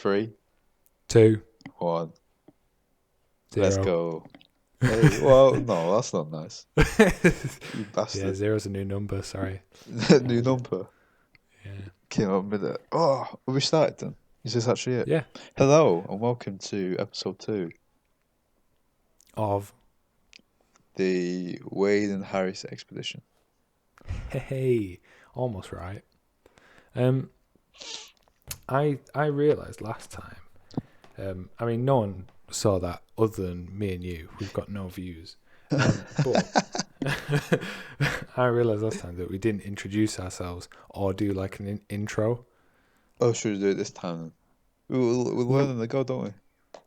3, 2, 1. 0. Let's go. Hey, well, no, that's not nice. You Yeah, bastard. 0's a new number, sorry. New number. Yeah. Came up with it. Oh, have we started then? Is this actually it? Yeah. Hello, and welcome to episode 2. Of. The Wain and Harris expedition. Hey, almost right. I realised last time, I mean, no one saw that other than me and you. We've got no views. But I realised last time that we didn't introduce ourselves or do like an intro. Oh, should we do it this time then? We'll learn on the go, don't we?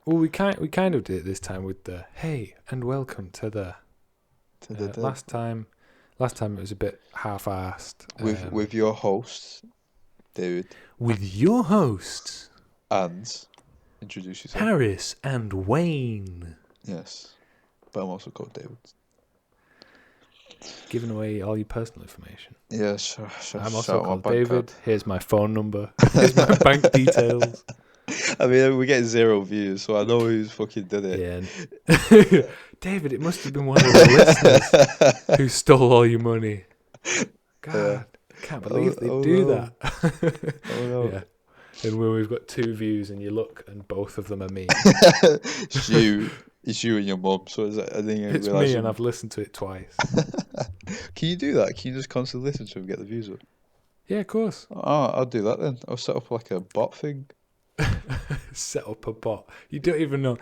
Well, we kind of did it this time with the hey and welcome to the. Last time it was a bit half-assed. With your hosts, David. With your hosts, And introduce yourself. Harris and Wain. Yes, but I'm also called David. Giving away all your personal information. Yeah, sure. I'm also called David. Here's my phone number. Here's my bank details. I mean, we get 0 views, so I know who's fucking did it. Yeah. David, it must have been one of the listeners who stole all your money. God, I can't believe they do that. Oh no. Yeah. And when we've got 2 views and you look and both of them are me. It's you and your mum, so I think It's me and I've listened to it twice. Can you do that? Can you just constantly listen to it and get the views up? Yeah, of course. Oh, I'll do that then. I'll set up like a bot thing. Set up a bot. You don't even know.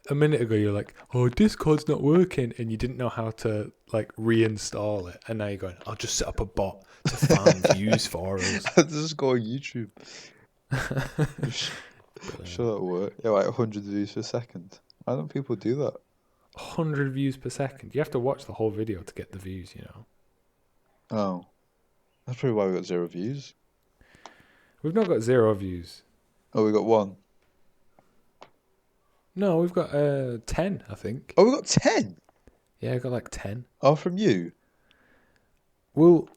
A minute ago you're like, oh, Discord's not working, and you didn't know how to like reinstall it, and now you're going, I'll just set up a bot to find views for us. Just go on YouTube. I'm sure that'll work. Yeah, like 100 views per second. Why don't people do that? 100 views per second. You have to watch the whole video to get the views, you know. Oh, that's probably why we got 0 views. We've not got 0 views. Oh, we got 1. No, we've got 10, I think. Oh, we got 10. Yeah, I got like 10. Oh, from you. Well,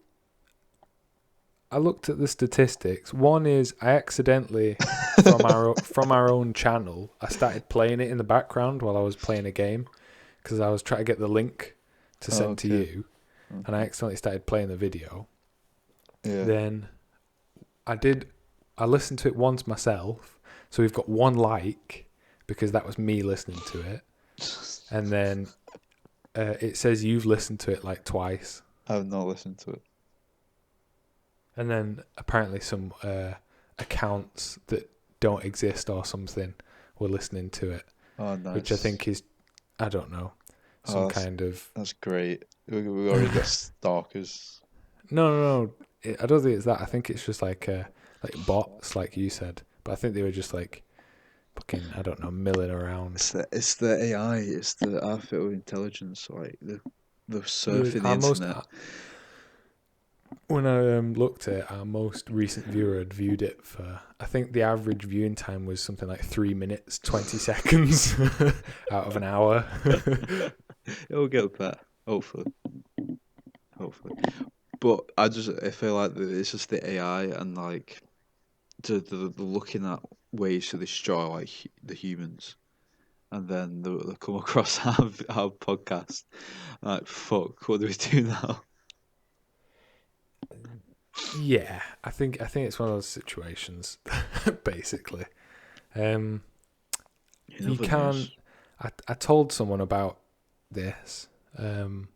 I looked at the statistics. One is I accidentally, from our own channel, I started playing it in the background while I was playing a game because I was trying to get the link to send to you, and I accidentally started playing the video. Yeah. Then I listened to it once myself, so we've got 1 like because that was me listening to it, and then it says you've listened to it like twice. I've not listened to it. And then apparently some accounts that don't exist or something were listening to it. Oh, nice. Which I think is, I don't know, some kind of... That's great. We already got stalkers. No. I don't think it's that. I think it's just like bots, like you said. But I think they were just like fucking, I don't know, milling around. It's the AI. It's the artificial intelligence. Like the surfing the internet. When I looked at it, our most recent viewer had viewed it for, I think the average viewing time was something like 3 minutes, 20 seconds out of an hour. It'll get better, hopefully. But I feel like it's just the AI and like the looking at ways to destroy like the humans, and then they come across our podcast. Like, fuck, what do we do now? Yeah, I think it's one of those situations, basically. You can. I told someone about this, and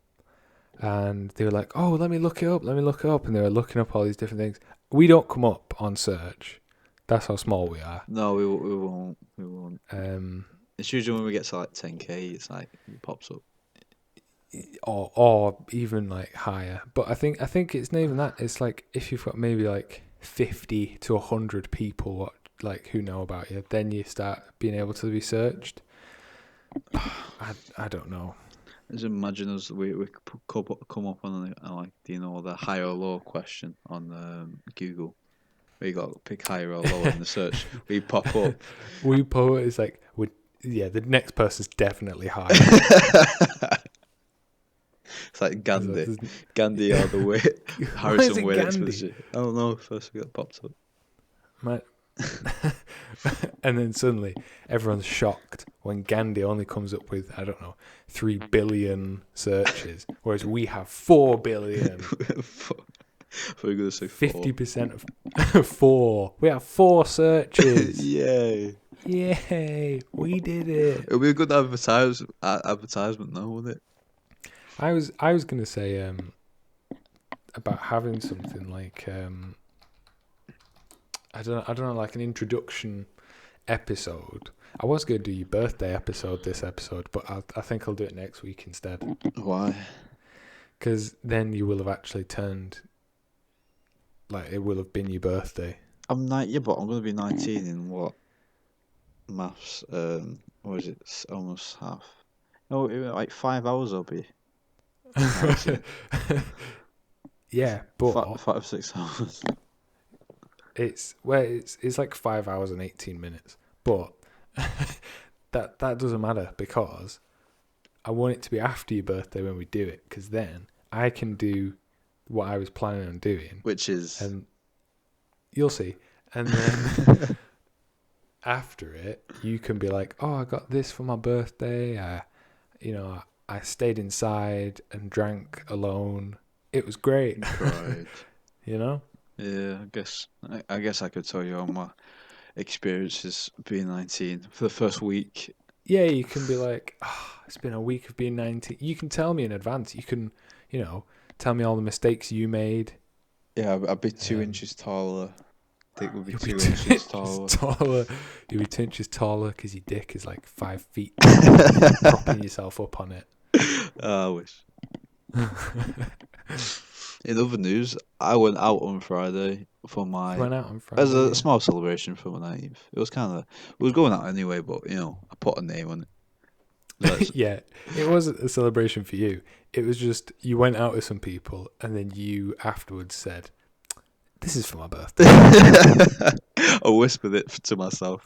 they were like, "Oh, let me look it up," and they were looking up all these different things. We don't come up on search. That's how small we are. No, we won't. It's usually when we get to like 10k, it's like it pops up. Or even like higher, but I think it's not even that. It's like if you've got maybe like 50 to 100 people like who know about you, then you start being able to be searched. I don't know. Just imagine us we come up on like the high or low question on Google. Where you got to pick higher or lower in the search. We pop up. It's like the next person's definitely higher. It's like Gandhi all the way. Harrison Wain expedition. I don't know. First we got popped up. And then suddenly everyone's shocked when Gandhi only comes up with, I don't know, 3 billion searches, whereas we have 4 billion. We're going to say 50% of 4. We have 4 searches. Yay. Yay. We did it. It'll be a good advertisement though, wouldn't it? I was going to say about having something like I don't know, like an introduction episode. I was going to do your birthday episode this episode, but I think I'll do it next week instead. Why? Because then you will have actually turned, like, it will have been your birthday. I'm but I'm going to be 19 in what? Maths. What is it? Almost half. No, like 5 hours I'll be. Yeah, but 5-6 hours. It's like 5 hours and 18 minutes, but that doesn't matter because I want it to be after your birthday when we do it, because then I can do what I was planning on doing, which is, and you'll see, and then after it you can be like, oh, I got this for my birthday. I stayed inside and drank alone. It was great. Right. You know. Yeah, I guess I could tell you all my experiences being 19 for the first week. Yeah, you can be like, oh, it's been a week of being 19. You can tell me in advance. You can, tell me all the mistakes you made. Yeah, I'd be 2 inches taller. Dick would be 2 inches taller. You'll be 2 inches taller because your dick is like 5 feet tall. Propping yourself up on it. I wish. In other news, I went out on Friday for as a small celebration for my 19th. It was going out anyway, but I put a name on it. Yeah, it wasn't a celebration for you. It was just you went out with some people, and then you afterwards said, "This is for my birthday." I whispered it to myself.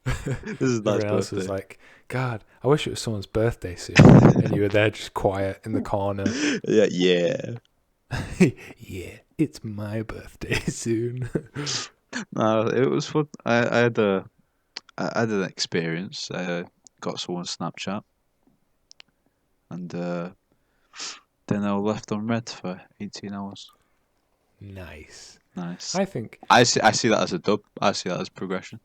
This is nice birthday. Else was like, God, I wish it was someone's birthday soon. And you were there just quiet in the corner. Yeah. Yeah, it's my birthday soon. No, it was fun. I had an experience. I got someone's Snapchat, and then I was left on red for 18 hours. Nice. Nice. I think I see that as a dub. I see that as progression.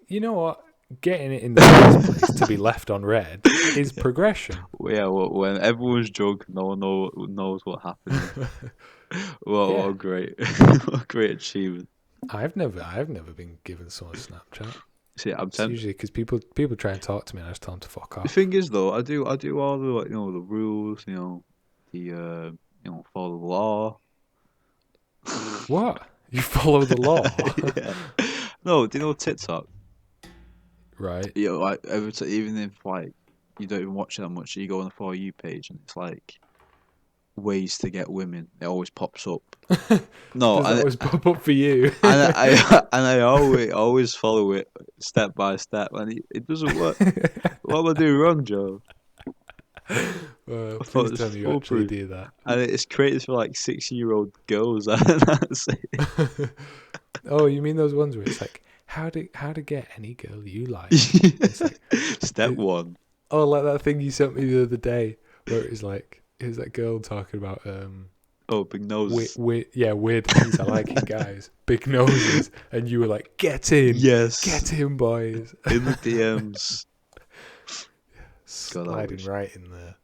You know what? Getting it in the first place to be left on red is progression. Yeah, when everyone's drunk, no one knows what happened. What great, what great achievement. I've never been given someone Snapchat. See, it's usually because people try and talk to me and I just tell them to fuck off. The thing is, though, I do all the the rules, follow the law. What? You follow the law? Yeah. No, do you know TikTok? Right. Like even if you don't even watch it that much, you go on the For You page and it's like ways to get women. It always pops up. No, does it always pop up for you? and I always follow it step by step, and it doesn't work. What am I doing wrong, Joe? Well, please tell me you actually do that. And it's created for like 6-year-old girls. Oh, you mean those ones where it's like how to get any girl you like? It's like, Step 1. Oh, like that thing you sent me the other day where it was that girl talking about big noses. Weird things I like in guys. Big noses. And you were like, get in. Yes. Get in, boys. In the DMs. Sliding right in there.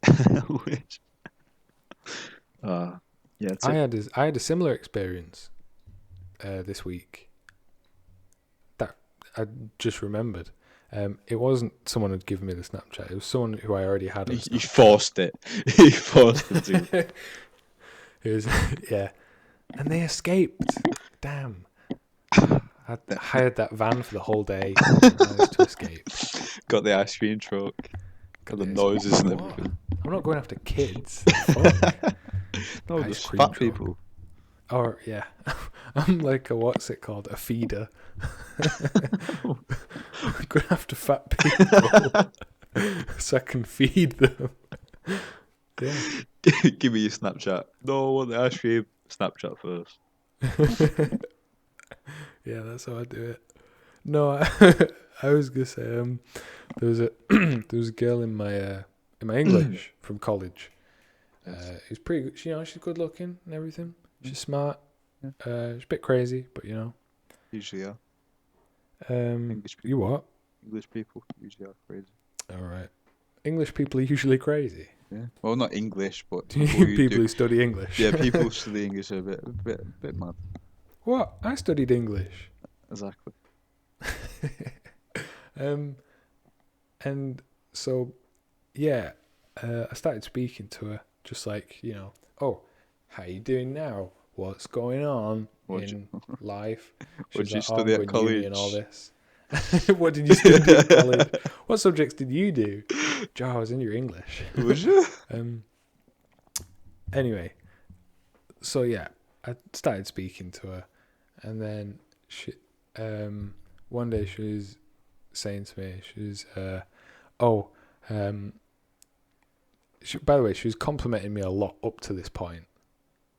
Yeah. I had a similar experience this week that I just remembered. It wasn't someone who'd given me the Snapchat. It was someone who I already had on Snapchat. You forced it. You forced it to. It was, yeah. And they escaped. Damn. I hired that van for the whole day. And managed to escape. Got the ice cream truck. Got the noises and everything. I'm not going after kids. Fuck. No, just fat people. Or, yeah. I'm like what's it called? A feeder. I'm going after fat people so I can feed them. Yeah. Give me your Snapchat. No, I want the ice cream. Snapchat first. Yeah, that's how I do it. No, I was gonna say there was a there was a girl in my English from college. Yes. Who's pretty good. She's good looking and everything. Yeah. She's smart. Yeah. She's a bit crazy, but Usually are. English You people. what? English people usually are crazy. All right. English people are usually crazy. Yeah. Well, not English, but people Who study English. Yeah, people who study English are a bit mad. What? I studied English. Exactly. And so, yeah, I started speaking to her, just like, oh, how you doing now? What's going on in life? What She's did you like, oh, I'm study at going uni and all college? this. What did you study at college? What subjects did you do? Joe, I was in your English. Was you? Anyway, so yeah, I started speaking to her, and then one day she was saying to me, by the way, she was complimenting me a lot up to this point.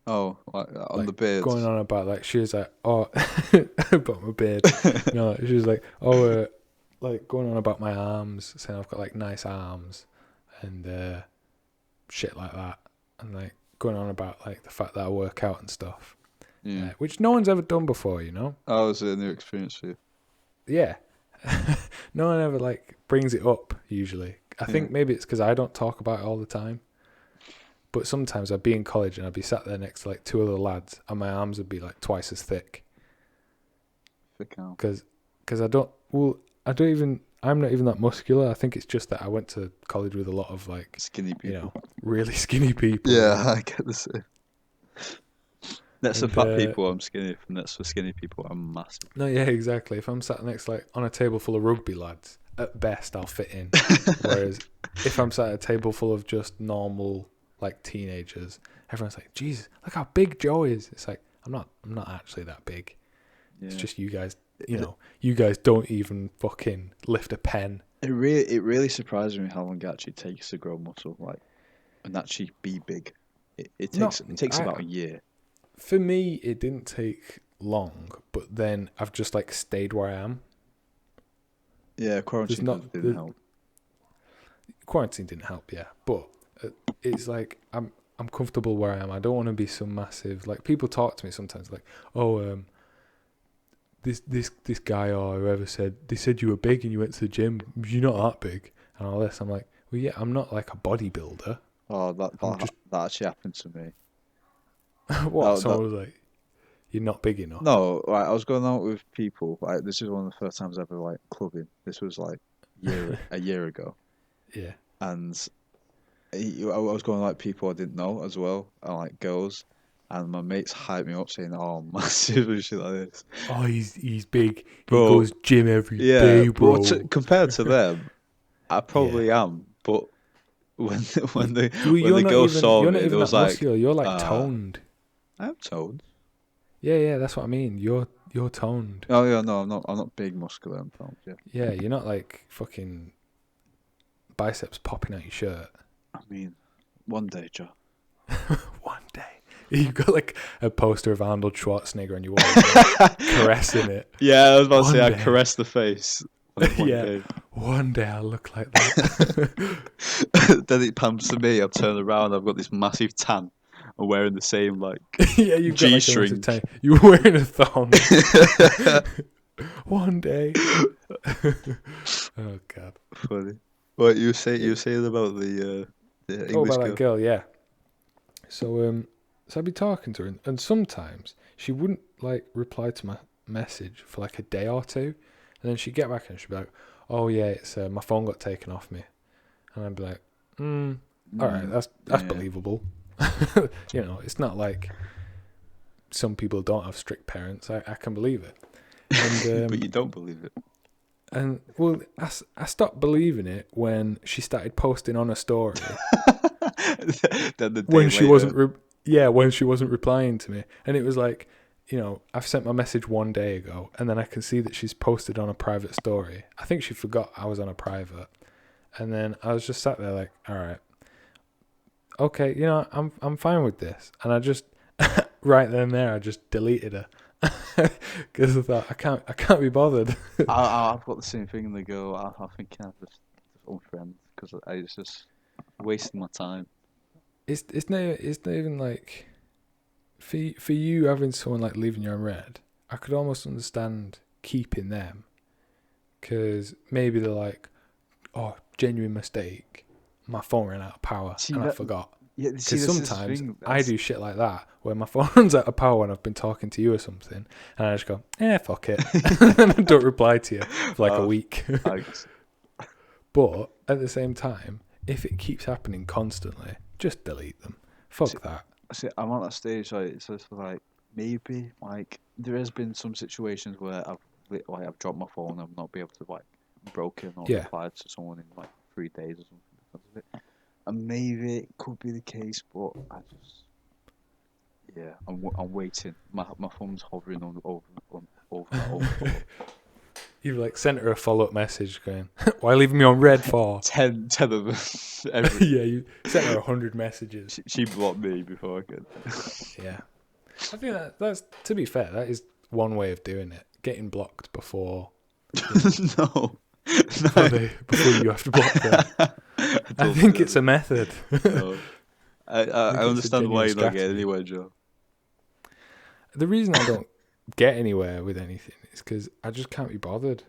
Oh, like on the beard. Going on about, like, she was like, oh, about my beard. No, she was like, oh, like, going on about my arms, saying I've got, like, nice arms and shit like that. And, like, going on about, like, the fact that I work out and stuff. Yeah. Which no one's ever done before, Oh, was it a new experience for you? Yeah. No one ever, like, brings it up, usually. I think maybe it's because I don't talk about it all the time. But sometimes I'd be in college and I'd be sat there next to, like, two other lads and my arms would be, like, twice as thick. Thick out. Because I'm not even that muscular. I think it's just that I went to college with a lot of, like, skinny people. Really skinny people. Yeah, I get the same. Next to fat people, I'm skinny. Next to skinny people, I'm massive. No, yeah, exactly. If I'm sat next, like, on a table full of rugby lads, at best I'll fit in. Whereas if I'm sat at a table full of just normal, like, teenagers, everyone's like, Jesus, look how big Joe is. It's like, I'm not actually that big. Yeah. It's just you guys, you guys don't even fucking lift a pen. It really surprises me how long it actually takes to grow muscle, like, and actually be big. It takes about a year. For me, it didn't take long, but then I've just, like, stayed where I am. Yeah, quarantine didn't help. Quarantine didn't help, yeah, but it's like I'm comfortable where I am. I don't want to be some massive, like, people talk to me sometimes like, oh, this guy or whoever they said you were big and you went to the gym. You're not that big and all this. I'm like, well, yeah, I'm not like a bodybuilder. Oh, that actually happened to me. What? Someone was like, you're not big enough. No, like, I was going out with people. Like, this is one of the first times ever, like, clubbing. This was like a year ago. Yeah. And I was going like people I didn't know as well, and like girls. And my mates hyped me up saying, "Oh, I'm massive," and shit like this. Oh, he's big. Bro, he goes gym every day, bro. Compared to them, I probably am. But when the girls saw me, it was like, muscular. You're like toned. I am toned. Yeah, that's what I mean. You're toned. Oh yeah, no, I'm not big, muscular. I'm toned. Yeah. Yeah, you're not like fucking biceps popping out your shirt. I mean, one day, Joe. One day. You've got like a poster of Arnold Schwarzenegger and you're like, caressing it. Yeah, I was about to say, I caress the face. One day I'll look like that. Then it pans to me, I've turned around, I've got this massive tan. I'm wearing the same, like, yeah, you've got G-string. Like a massive tan. You're wearing a thong. One day. Oh, God. Funny. What you were saying about the English that girl, yeah. So I'd be talking to her, and sometimes she wouldn't, like, reply to my message for like a day or two, and then she'd get back and she'd be like, "Oh yeah, it's my phone got taken off me," and I'd be like, "All right, that's believable." It's not like some people don't have strict parents. I can believe it, and, but you don't believe it. And well, I stopped believing it when she started posting on a story. Then the day when she later. wasn't. When she wasn't replying to me. And it was like, I've sent my message one day ago, and then I can see that she's posted on a private story. I think she forgot I was on a private. And then I was just sat there like, all right, okay, I'm fine with this. And I just, right then and there, I just deleted her. because I thought I can't be bothered. I've got the same thing, and they go, I think I just unfriend because it's just wasting my time. It's not even like for you having someone like leaving you on red. I could almost understand keeping them because maybe they're like, oh, genuine mistake. My phone ran out of power See and I that? forgot. Yeah. See, Because this is the sometimes thing. I do shit like that where my phone runs out of power when I've been talking to you or something, and I just go, fuck it, and I don't reply to you for like a week. Thanks. But at the same time, if it keeps happening constantly, just delete them. Fuck that. See, I'm at that stage. Like, it's just like maybe like there has been some situations where I've dropped my phone. I've not been able to like broken or Yeah. replied to someone in like 3 days or something because of it. And maybe it could be the case, but I just I'm waiting. My phone's hovering over that overflow. You've like sent her a follow-up message going, why leaving me on red for? 10 of them every. Yeah, you sent her 100 messages. She blocked me before I could. Yeah. I think that's, to be fair, that is one way of doing it. Getting blocked before No. before you have to block them. I think it's a method. No. I understand why you don't get anywhere, Joe. The reason I don't get anywhere with anything is because I just can't be bothered.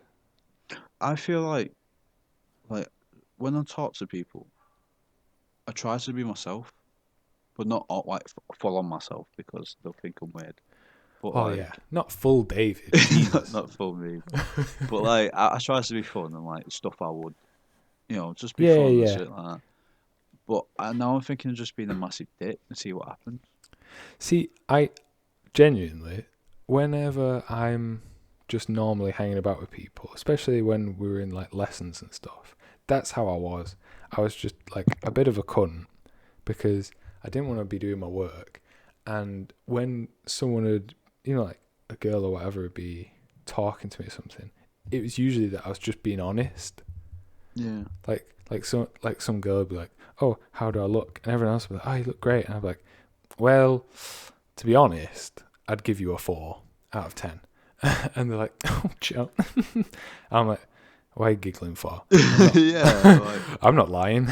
I feel like when I talk to people, I try to be myself, but not like full on myself because they'll think I'm weird. But not full David. not full me. But like I try to be fun and like stuff I would, just be fun and shit like that. But now I'm thinking of just being a massive dick and see what happens. See, I genuinely, whenever I'm just normally hanging about with people, especially when we were in like lessons and stuff, that's how I was. I was just like a bit of a cunt because I didn't want to be doing my work. And when someone would, like a girl or whatever would be talking to me or something, it was usually that I was just being honest. Yeah. Like some girl would be like, oh, how do I look? And everyone else would be like, oh, you look great. And I'd be like, well, to be honest, I'd give you a 4 out of 10. And they're like, oh, Joe. I'm like, why are you giggling for? I'm not lying.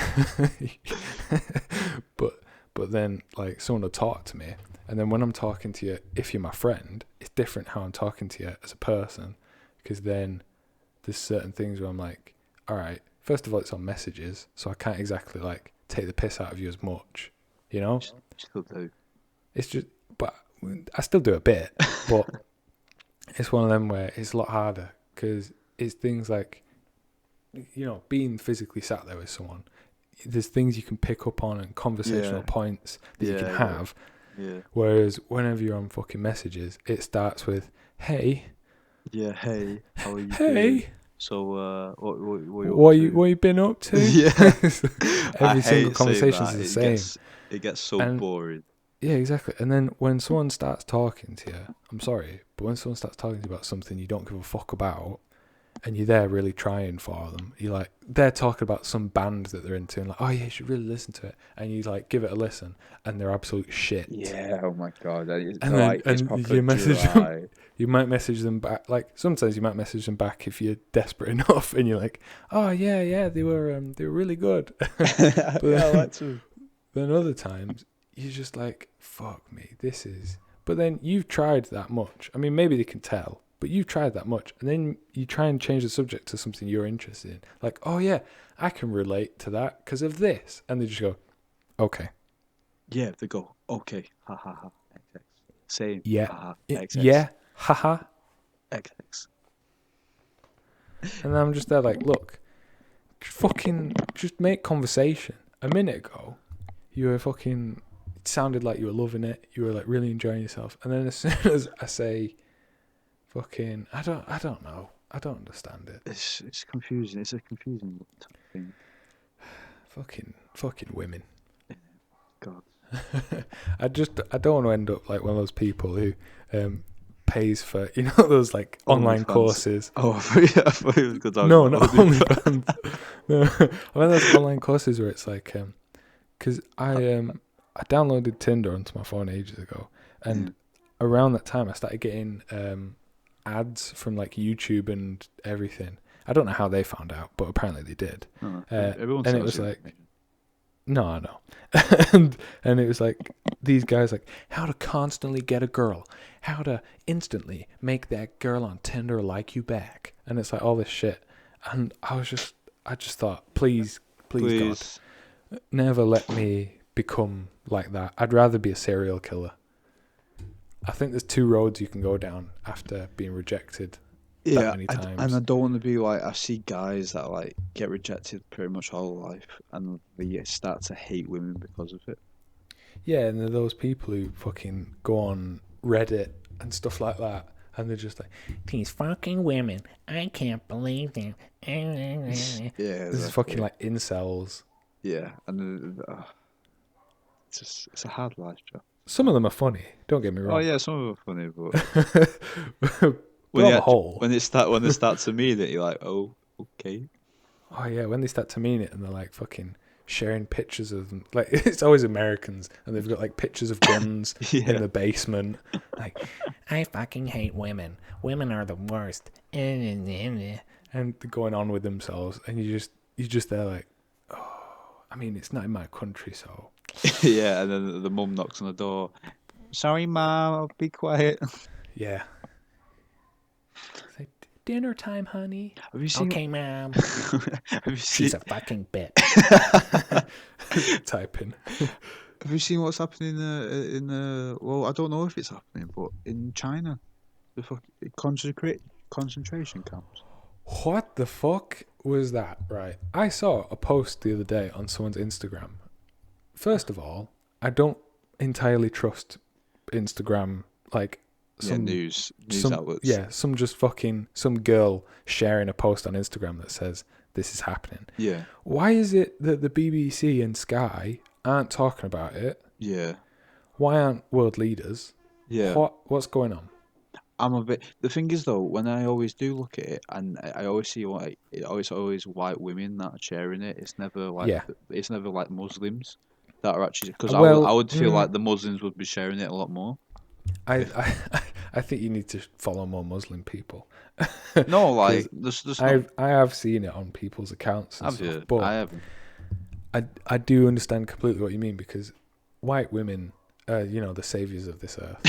But then like someone will talk to me, and then when I'm talking to you, if you're my friend, it's different how I'm talking to you as a person, because then there's certain things where I'm like, all right, first of all, it's on messages, so I can't exactly like take the piss out of you as much, Still do. It's just, but I still do a bit, but it's one of them where it's a lot harder because it's things like, being physically sat there with someone. There's things you can pick up on and conversational points that you can have. Yeah. Whereas whenever you're on fucking messages, it starts with, hey. Yeah, hey. How are you Hey. doing? So, what you been up to? Yeah. Every single conversation is the same. It gets so boring. Yeah, exactly. And then when someone starts talking to you, I'm sorry, but when someone starts talking to you about something you don't give a fuck about, and you're there really trying for them, you're like, they're talking about some band that they're into, and like, oh yeah, you should really listen to it, and you like give it a listen, and they're absolute shit. Yeah, oh my god. And then you might message them back. Like sometimes you might message them back if you're desperate enough, and you're like, oh yeah, they were really good. But I like to. Then other times you're just like, fuck me, this is. But then you've tried that much. I mean, maybe they can tell. But you've tried that much, and then you try and change the subject to something you're interested in. Like, oh yeah, I can relate to that because of this. And they just go, okay. Yeah, they go, okay, ha ha ha, XX. Same, yeah. ha ha, XX. Yeah, haha. XX. And I'm just there like, look, just make conversation. A minute ago, you were fucking, it sounded like you were loving it. You were like really enjoying yourself. And then as soon as I say, fucking, I don't know. I don't understand it. It's confusing. It's a confusing thing. Fucking women. Yeah, God. I don't want to end up like one of those people who pays for those like online courses. Oh, yeah, I thought it was good. No, not OnlyFans. No, I mean those online courses where it's like, because I downloaded Tinder onto my phone ages ago, and around that time, I started getting ads from like YouTube and everything. I don't know how they found out, but apparently they did. Everyone And it tells was you like, information. no, I know. and it was like these guys like how to constantly get a girl, how to instantly make that girl on Tinder like you back, and it's like all this shit. And I just thought, please, God, Please. never let me become like that. I'd rather be a serial killer. I think there's two roads you can go down after being rejected that Yeah, many and I times. don't want to be like, I see guys that like get rejected pretty much all life, and they start to hate women because of it. Yeah, and there are those people who fucking go on Reddit and stuff like that, and they're just like, these fucking women, I can't believe them. Yeah, This is fucking exactly. like incels. Yeah, and it's a hard life, Joe. Some of them are funny, don't get me Oh wrong. yeah, some of them are funny, but But on the whole, when they start to mean it, you're like, oh, okay. oh yeah, when they start to mean it and they're like fucking sharing pictures of them, like it's always Americans and they've got like pictures of guns in Yeah, the basement. Like, I fucking hate women. Women are the worst. And they're going on with themselves, and you just there like, oh, I mean, it's not in my country, so yeah, and then the mum knocks on the door. Sorry, mom, I'll be quiet. yeah. It's like, dinner time, honey. Have you seen? Okay, mom. Have you She's seen? a fucking bitch. Typing. Have you seen what's happening in the? Well, I don't know if it's happening, but in China, the concentration camps. What the fuck was that? Right. I saw a post the other day on someone's Instagram. First of all, I don't entirely trust Instagram. Like Yeah, some, news outlets. some just fucking some girl sharing a post on Instagram that says this is happening. Yeah, Why is it that the BBC and Sky aren't talking about it? yeah, Why aren't world leaders? yeah. What's going on? I'm a bit. The thing is, though, when I always do look at it, and I always see like always white women that are sharing it. Yeah. It's never like Muslims that are actually because I Well, would feel like the Muslims would be sharing it a lot more. I, If I I think you need to follow more Muslim people no, because like there's not. I have seen it on people's accounts and Have stuff, you? but I haven't. I do understand completely what you mean because white women, the saviors of this earth.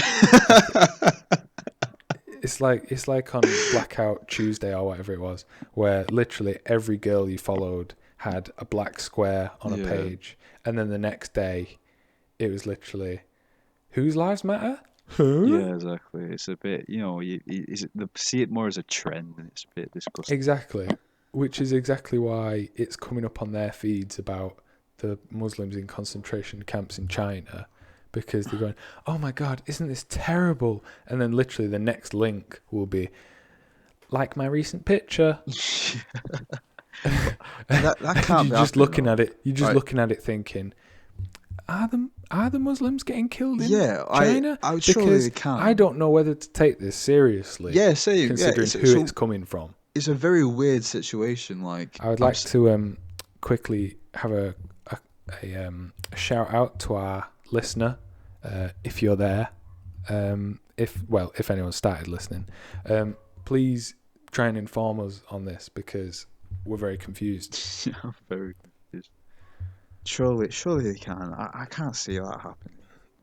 It's like on Blackout Tuesday or whatever it was, where literally every girl you followed had a black square on a Yeah, page, and then the next day it was literally whose lives matter? Huh? yeah, exactly. It's a bit, they see it more as a trend, and it's a bit disgusting. Exactly, which is exactly why it's coming up on their feeds about the Muslims in concentration camps in China, because they're going, "Oh my God, isn't this terrible?" And then literally the next link will be like my recent picture, And that and can't you're be just happening looking though, at it. You're just right? looking at it, thinking, are the Muslims getting killed in Yeah, China? I surely Because they I can't. don't know whether to take this seriously, Yeah, same. Yeah, considering it's who so it's coming from. it's a very weird situation. Like I would like to quickly have a shout out to our listener, if you're there. If anyone started listening, please try and inform us on this because we're very confused. I'm very confused. Surely they can. I can't see that happening.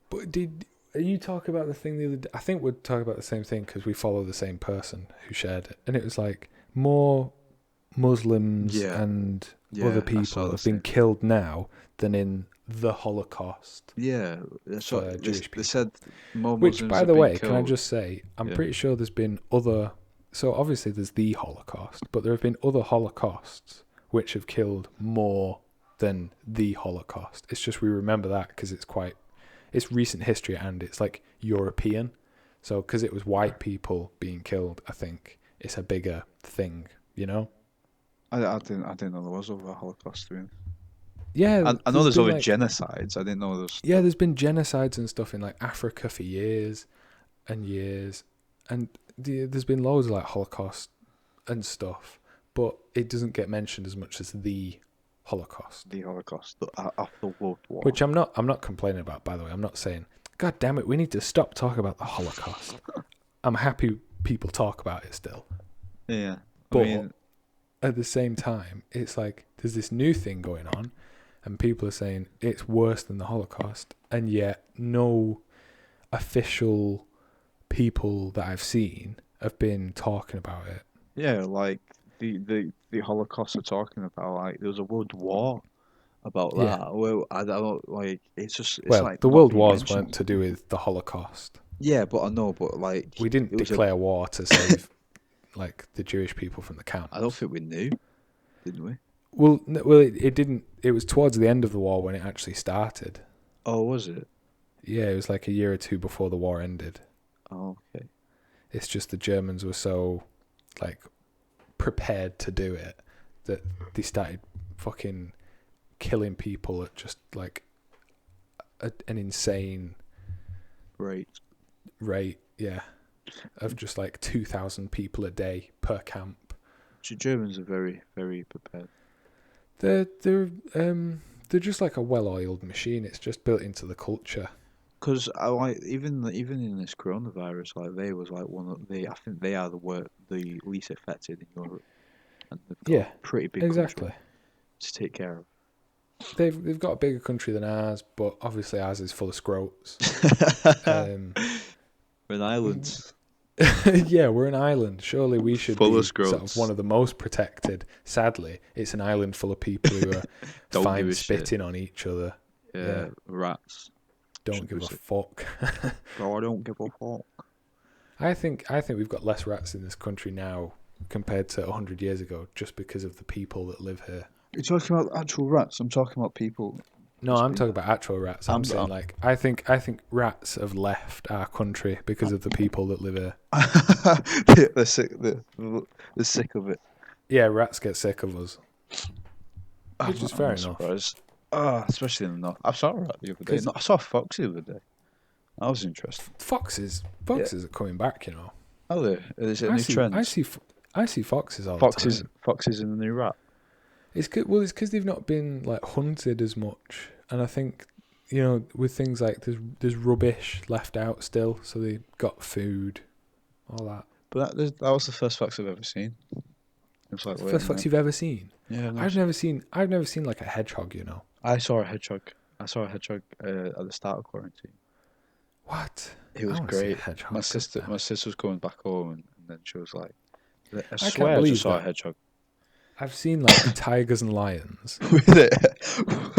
But did you talk about the thing the other day? I think we'd talk about the same thing because we follow the same person who shared it, and it was like more Muslims Yeah, and other yeah, I saw people the have been same. killed now than in the Holocaust Yeah, that's what for Jewish they people. said. More Which, Muslims by have the been way, can I killed. just say, I'm Yeah, pretty sure there's been other. So obviously there's the Holocaust, but there have been other Holocausts which have killed more than the Holocaust. It's just we remember that because it's recent history and it's like European. So because it was white people being killed, I think it's a bigger thing, you know? I didn't know there was a Holocaust. To be honest. Yeah, I know there's there's been always like genocides. I didn't know there's. there's been genocides and stuff in like Africa for years and years, and there's been loads of like Holocaust and stuff, but it doesn't get mentioned as much as the Holocaust, The Holocaust after World War. which I'm not complaining about, by the way. I'm not saying God damn it, we need to stop talking about the Holocaust. I'm happy people talk about it still. Yeah. But at the same time, it's like there's this new thing going on, and people are saying it's worse than the Holocaust, and yet no official people that I've seen have been talking about it. Yeah, like the Holocaust are talking about, like there was a world war about Yeah. that. Well, I don't like it's Well, like the not world being wars weren't mentioned. to do with the Holocaust. Yeah, but I know, but like We didn't it was declare war to save like the Jewish people from the camps. I don't think we knew, didn't we? Well, it didn't. It was towards the end of the war when it actually started. Oh, was it? Yeah, it was like a year or two before the war ended. Oh, okay. It's just the Germans were so like prepared to do it that they started fucking killing people at just like an insane rate, yeah, of just like 2,000 people a day per camp. Germans are very, very prepared. They're just like a well-oiled machine. It's just built into the culture. Because I like even in this coronavirus, like they was like one of the I think they are the least affected in Europe, and they've got a pretty big country to take care of. They've got a bigger country than ours, but obviously ours is full of scroats. We're an island. Yeah, we're an island. Surely we should full be of sort of one of the most protected. Sadly, it's an island full of people who are fine spitting on each other. Yeah, rats. Don't give a fuck. Bro, I don't give a fuck. I think we've got less rats in this country now compared to 100 years ago, just because of the people that live here. You're talking about actual rats. I'm talking about people. No, I'm talking about actual rats. I'm saying like I think rats have left our country because of the people that live here. They're sick. They're sick of it. Yeah, rats get sick of us, which is fair enough. Surprised. Especially in the north. I saw a rat the other day. No, I saw a fox the other day. That was interesting. Foxes are coming back. You know. Are they? Is it a new trend? I see foxes all the time. Foxes in the new rat. It's good. Well, it's because they've not been like hunted as much, and I think with things like there's rubbish left out still, so they got food, all that. But that was the first fox I've ever seen. It was like the first fox you've ever seen? Yeah, I've never seen like a hedgehog. You know. I saw a hedgehog. At the start of quarantine. What? It was great. My sister was coming back home, and then she was like, "I swear I just saw a hedgehog." I've seen like tigers and lions, With it.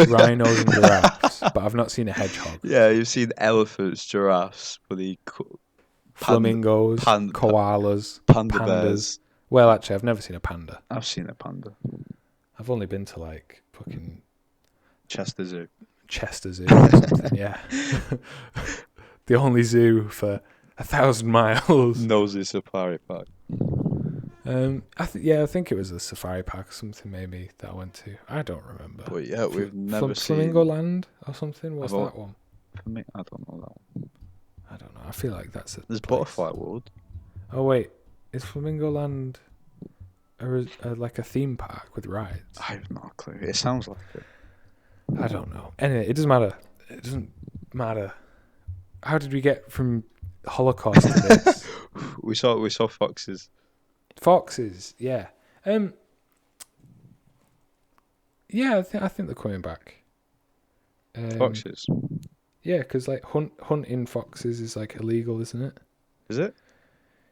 rhinos and giraffes, but I've not seen a hedgehog. Yeah, you've seen elephants, giraffes, flamingos, koalas, panda bears. Well, actually, I've never seen a panda. I've seen a panda. I've only been to like fucking Chester Zoo or something. Yeah, the only zoo for 1,000 miles. Nosy Safari Park. I think it was a safari park or something maybe that I went to. I don't remember. But yeah, we've never seen Flamingo Land or something. What's that one? For me, I don't know that one. I don't know. I feel like that's There's Butterfly World. Oh wait, is Flamingo Land like a theme park with rides? I have no clue. It sounds like it. I don't know. Anyway, it doesn't matter. It doesn't matter. How did we get from Holocaust to this? we saw foxes. Foxes, yeah. Yeah, I think they're coming back. Foxes. Yeah, because like hunting foxes is like illegal, isn't it? Is it?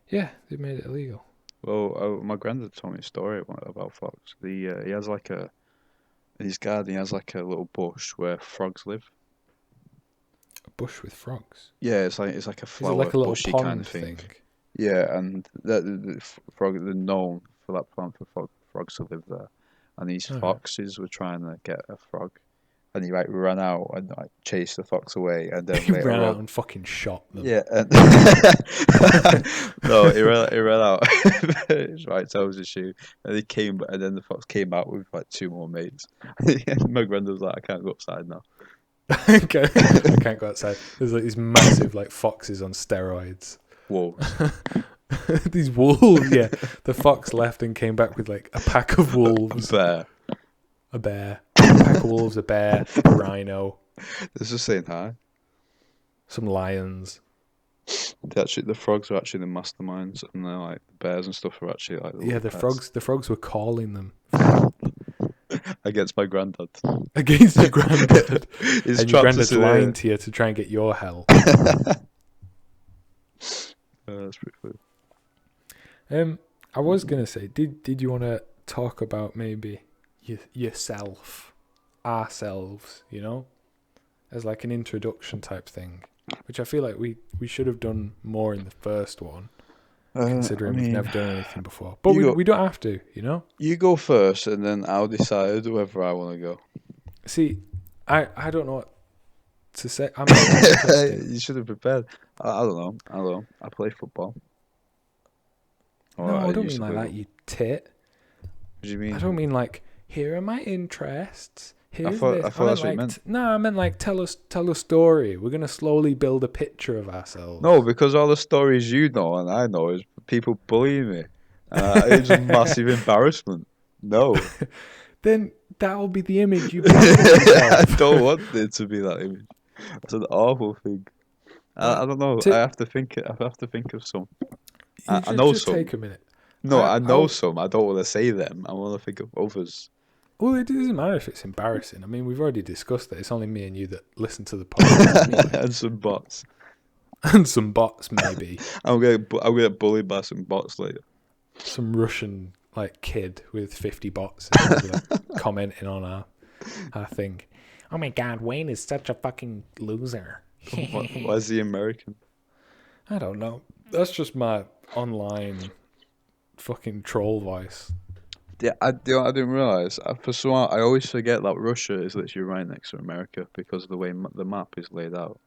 Yeah, they've made it illegal. Well, my granddad told me a story about fox. He has like in his garden. He has like a little bush where frogs live. A bush with frogs. Yeah, it's like a flower, like a little bushy pond kind of thing. Yeah, and the frog they're known for that plant for frogs to live there. And these foxes were trying to get a frog, and he like ran out and like chased the fox away, and then he ran out and fucking shot them. Yeah, no, he ran out. Right, so was his shoe, and he came, and then the fox came out with like 2 more mates. My granddad was like, "I can't go outside now." I can't go outside. There's like these massive like foxes on steroids. Wolves. These wolves, yeah. The fox left and came back with like a pack of wolves. A bear. A pack of wolves, a bear, a rhino. This is saying hi. some lions. The frogs are actually the masterminds, and they're like the bears and stuff are actually like the Yeah, little the pets. frogs were calling them for help Against my granddad. against your granddad, He's and your trapped us granddad's in lying here. to you to try and get your help. That's pretty funny. I was gonna say, did you want to talk about maybe yourself, ourselves, as like an introduction type thing, which I feel like we should have done more in the first one, I considering we've mean, never done anything before. But you go. we don't have to, You go first, and then I'll decide whether I want to go. See, I don't know what to say. I'm not interested. You should have prepared. I don't know. I don't know. I play football. Or No, I I don't used mean to like play that, football. you tit. What do you I mean? don't mean like, here are my interests. I Here's thought this. I that's meant what you like, meant. no, I meant like tell a story. We're gonna slowly build a picture of ourselves. No, because all the stories you know and I know is people bullying me. It's a massive embarrassment. No. Then that'll be the image you build of I yourself. don't want it to be that image. That's an awful thing. I What? don't know. To, I have to think of some. you I know just some. take a minute. No, I know I'll. some. I don't want to say them. I want to think of others. Well, it doesn't matter if it's embarrassing. I mean, we've already discussed that. It's only me and you that listen to the podcast anyway, And some bots. and some bots maybe. I'm gonna get bullied by some bots later. Some Russian like kid with 50 bots is gonna be like commenting on our thing. Oh my god, Wain is such a fucking loser. Why is he American? I don't know. That's just my online fucking troll voice. Yeah, I didn't realize. For some, I always forget that Russia is literally right next to America because of the way the map is laid out.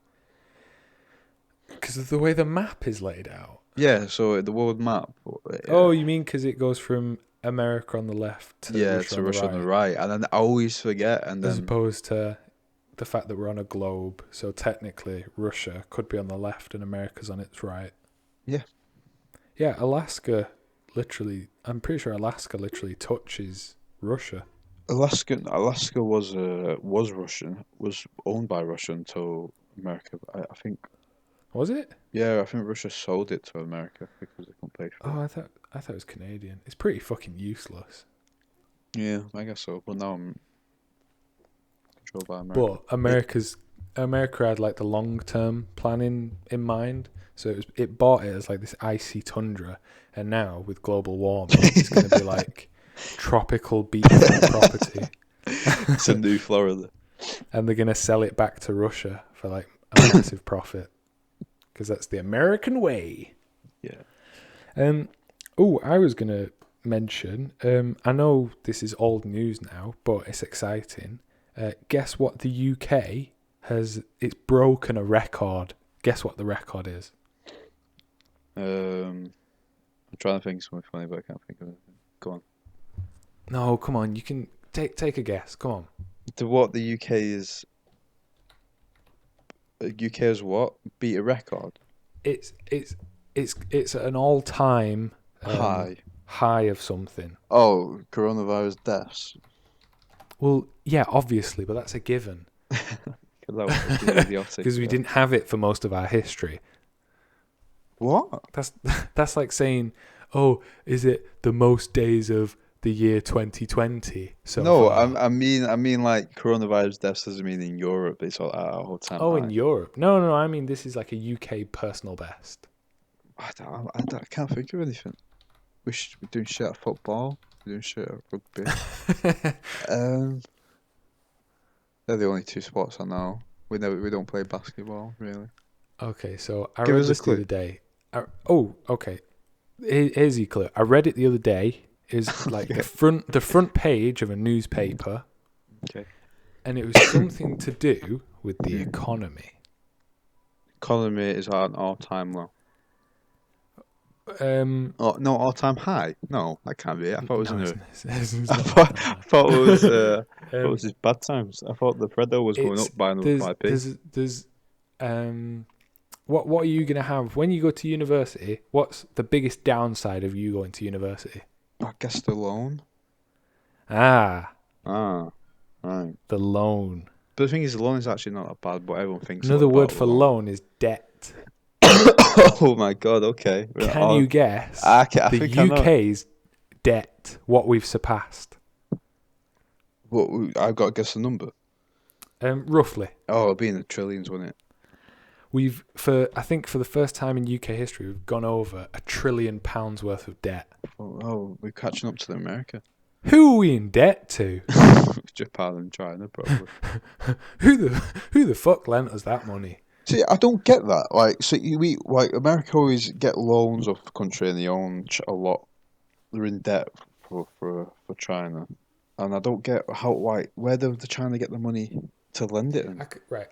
Because of the way the map is laid out. Yeah, so the world map. Oh, you mean because it goes from America on the left to Yeah, Russia to on the Russia on the right, right, and then I always forget, and as then opposed to the fact that we're on a globe. So technically, Russia could be on the left and America's on its right. yeah, Yeah, Alaska literally. I'm pretty sure Alaska literally touches Russia. Alaska was Russian, was owned by Russia until America. I think, Was it? yeah, I think Russia sold it to America because they couldn't pay for it. Oh, I thought it was Canadian. It's pretty fucking useless. Yeah, I guess so. But now I'm controlled by America. But America had like the long term planning in mind, so it bought it as like this icy tundra, and now with global warming, it's going to be like tropical beachfront property, It's a new Florida. and they're going to sell it back to Russia for like a massive profit, because that's the American way. Yeah. I was going to mention. I know this is old news now, but it's exciting. Guess what the UK has? It's broken a record. Guess what the record is? I'm trying to think of something funny, but I can't think of anything. Go on. No, come on. You can take a guess. Come on. To what the UK is? UK has what? Beat a record. It's an all time High. high of something. Oh, coronavirus deaths. Well, yeah, obviously, but that's a given That was fucking idiotic. because we didn't have it for most of our history. What? That's like saying, oh, is it the most days of the year 2020 so No, far? I mean, like coronavirus deaths doesn't mean in Europe. It's all at our whole time. Oh, high. in Europe? No. I mean, this is like a UK personal best. I can't think of anything. We're doing shit at football. We're doing shit at rugby. They're the only two sports I know. We don't play basketball really. Okay, so I Give read us a this the clue. other day. Okay. Here's your clue. I read it the other day. Is like Yeah. the front page of a newspaper, Okay. and it was something to do with the economy. Economy is at an all-time low. Um, Oh no, all-time high. No, that can't be it. I thought it was no, in a. it's I not thought, that high. I thought it was. I thought it Um, was his bad times. I thought the Predator was going it's up by another 5p. there's what are you gonna have when you go to university? What's the biggest downside of you going to university? I guess the loan. Ah, Ah, right. the loan. But the thing is, the loan is actually not that bad, but everyone thinks a lot Another about word the for loan. loan is debt. Oh my god! Okay. Can you guess I the think I know. UK's debt? What we've surpassed? What I've got to guess the number. Roughly. Oh, it'll be in the trillions, won't it? I think for the first time in UK history, we've gone over £1 trillion worth of debt. Oh, we're catching up to America. Who are we in debt to? Japan and China, probably. Who the fuck lent us that money? See, I don't get that. Like, so America always get loans off the country, and they own a lot. They're in debt for China, and I don't get where they're trying to get the money to lend it.